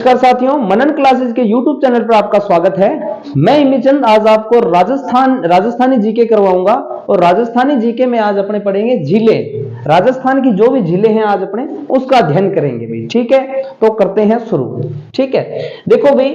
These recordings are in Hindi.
नमस्कार साथियों, मनन क्लासेस के YouTube चैनल पर आपका स्वागत है। मैं इमीचंद आज आपको राजस्थानी जीके करवाऊंगा और राजस्थानी जीके में आज अपने पढ़ेंगे झीलें। राजस्थान की जो भी झीलें हैं आज अपने उसका अध्ययन करेंगे भाई। ठीक है, तो करते हैं शुरू। ठीक है, देखो भाई,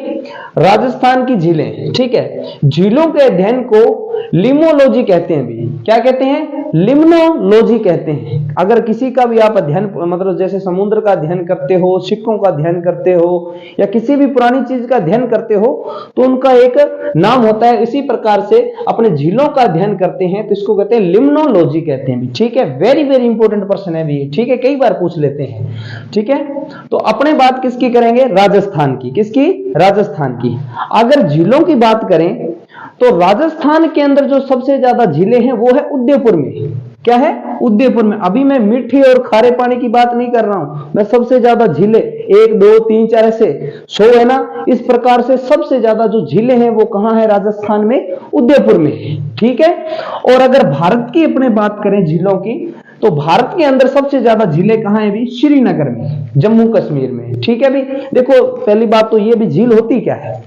राजस्थान की झीलें। ठीक है, झीलों के अध्ययन को लिमोलॉजी कहते हैं भाई। क्या कहते हैं? लिम्नोलॉजी कहते हैं। अगर किसी का भी आप अध्ययन, मतलब जैसे समुद्र का अध्ययन करते हो, सिक्कों का अध्ययन करते हो या किसी भी पुरानी चीज का अध्ययन करते हो तो उनका एक नाम होता है। इसी प्रकार से अपने झीलों का अध्ययन करते हैं तो इसको कहते हैं लिम्नोलॉजी कहते हैं। ठीक है, वेरी वेरी इंपॉर्टेंट प्रश्न है भी। ठीक है, कई बार पूछ लेते हैं। ठीक है, तो अपने बात किसकी करेंगे? राजस्थान की। किसकी? राजस्थान की। अगर झीलों की बात करें तो राजस्थान के अंदर जो सबसे ज्यादा झीलें हैं वो है उदयपुर में। क्या है? उदयपुर में। अभी मैं मीठे और खारे पानी की बात नहीं कर रहा हूं, मैं सबसे ज्यादा झीलें 1 2 3 4 ऐसे 100 है ना, इस प्रकार से सबसे ज्यादा जो झीलें हैं वो कहां है? राजस्थान में, उदयपुर में है। ठीक है, और अगर भारत की अपने बात करें झीलों की तो भारत के अंदर सबसे ज्यादा झीलें कहां है भी? श्रीनगर में, जम्मू कश्मीर में। ठीक है भी, देखो पहली बात तो ये भी, झील होती क्या है?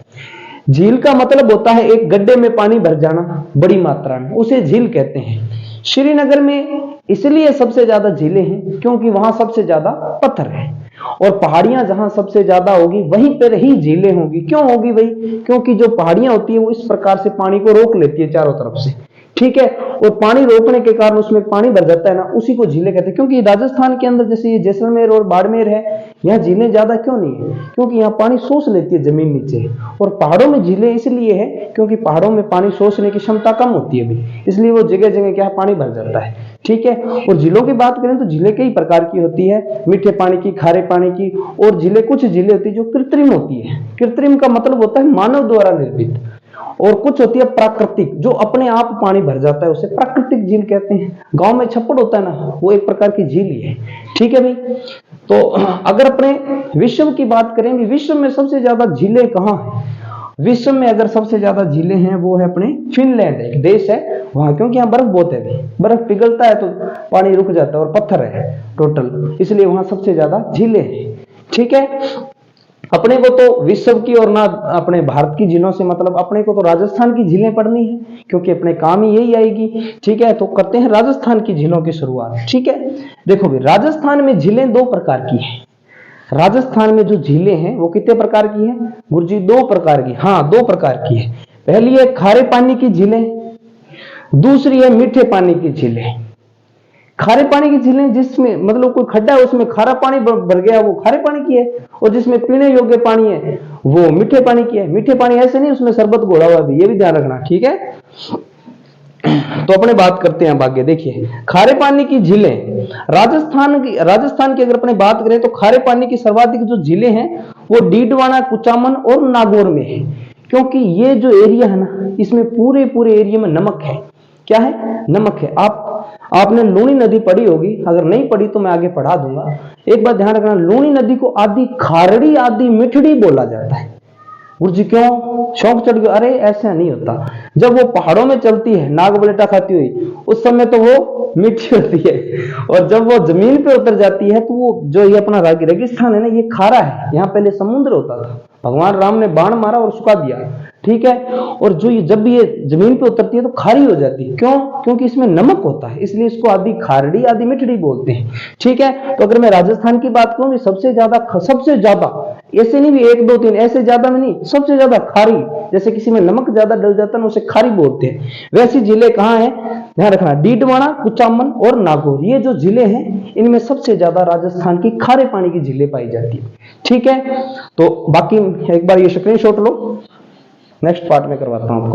झील का मतलब होता है एक गड्ढे में पानी भर जाना बड़ी मात्रा में, उसे झील कहते हैं। श्रीनगर में इसलिए सबसे ज्यादा झीलें हैं क्योंकि वहां सबसे ज्यादा पत्थर है और पहाड़ियां जहां सबसे ज्यादा होगी वहीं पर ही झीलें होगी। क्यों होगी भाई? क्योंकि जो पहाड़ियां होती है वो इस प्रकार से पानी को रोक लेती है चारों तरफ से। ठीक है, और पानी रोकने के कारण उसमें पानी भर जाता है ना, उसी को झीलें कहते हैं। क्योंकि राजस्थान के अंदर जैसे ये जैसलमेर और बाड़मेर है, यहाँ झीलें ज्यादा क्यों नहीं है? क्योंकि यहाँ पानी सोख लेती है जमीन नीचे। और पहाड़ों में झीलें इसलिए है क्योंकि पहाड़ों में पानी सोखने की क्षमता कम होती है भी, इसलिए वो जगह जगह क्या पानी भर जाता है। ठीक है, और झीलों की बात करें तो झीलें कई प्रकार की होती है, मीठे पानी की, खारे पानी की, और झीलें कुछ झीलें होती है जो कृत्रिम होती है। कृत्रिम का मतलब होता है मानव द्वारा निर्मित, और कुछ होती है प्राकृतिक, जो अपने आप पानी भर जाता है, उसे प्राकृतिक झील कहते हैं। गांव में छप्पड़ होता है ना, वो एक प्रकार की झील ही है। ठीक है भाई, तो अगर अपने विश्व की बात करें, विश्व में सबसे ज्यादा झीलें कहां हैं? विश्व में अगर सबसे ज्यादा झीलें हैं वो है अपने फिनलैंड, एक देश है वहां, क्योंकि यहाँ बर्फ बहुत है, बर्फ पिघलता है तो पानी रुक जाता है और पत्थर है टोटल, इसलिए वहां सबसे ज्यादा झीलें हैं। ठीक है, अपने को तो विश्व की और ना अपने भारत की झीलों से मतलब, अपने को तो राजस्थान की झीलें पढ़नी है क्योंकि अपने काम ही यही आएगी। ठीक है, तो करते हैं राजस्थान की झीलों की शुरुआत। ठीक है, देखो भाई, राजस्थान में झीलें 2 प्रकार की हैं। राजस्थान में जो झीलें हैं वो कितने प्रकार की हैं गुरुजी? 2 प्रकार की। हाँ, 2 प्रकार की है। पहली है खारे पानी की झीलें, दूसरी है मीठे पानी की झीलें। खारे पानी की झीलें जिसमें मतलब कोई खड्डा है उसमें खारा पानी भर गया, वो खारे पानी की है, और जिसमें पीने योग्य पानी है वो मीठे पानी की है। मीठे पानी ऐसे नहीं उसमें शरबत घोड़ा हुआ भी, ये भी ध्यान रखना। ठीक है, तो अपने बात करते हैं आगे। देखिए, खारे पानी की झीलें राजस्थान की अगर अपने बात करें तो खारे पानी की सर्वाधिक जो झीलें हैं वो डीडवाना, कुचामन और नागौर में है। क्योंकि ये जो एरिया है ना, इसमें पूरे एरिया में नमक है। क्या है? नमक है। आपने लूनी नदी पढ़ी होगी, अगर नहीं पढ़ी तो मैं आगे पढ़ा दूंगा। एक बात ध्यान रखना, लूनी नदी को आधी खारड़ी आधी मिठड़ी बोला जाता है। गुरुजी क्यों? शौक चढ़ गया? अरे ऐसा नहीं होता। जब वो पहाड़ों में चलती है नागबलेटा खाती हुई, उस समय तो वो मीठी होती है, और जब वो जमीन पे उतर जाती है तो वो जो ये अपना रेगिस्तान है ना, ये खारा है। यहाँ पहले समुद्र होता था, भगवान राम ने बाण मारा और सुखा दिया। ठीक है, और जो ये जब ये जमीन पे उतरती है तो खारी हो जाती है। क्यों? क्योंकि इसमें नमक होता है, इसलिए इसको आधी खारड़ी आधी मिठड़ी बोलते हैं। ठीक है, तो अगर मैं राजस्थान की बात करूं, सबसे ज्यादा ऐसे नहीं भी 1 2 3 ऐसे ज्यादा में नहीं, सबसे ज्यादा खारी, जैसे किसी में नमक ज्यादा डल जाता है ना उसे खारी बोलते हैं। वैसी झीलें कहां है? ध्यान रखना, डीडवाना, कुचामन और नागौर, ये जो झीलें हैं इनमें सबसे ज्यादा राजस्थान की खारे पानी की झीलें पाई जाती है। ठीक है, तो बाकी एक बार ये स्क्रीनशॉट लो, नेक्स्ट पार्ट में करवाता हूं आपको।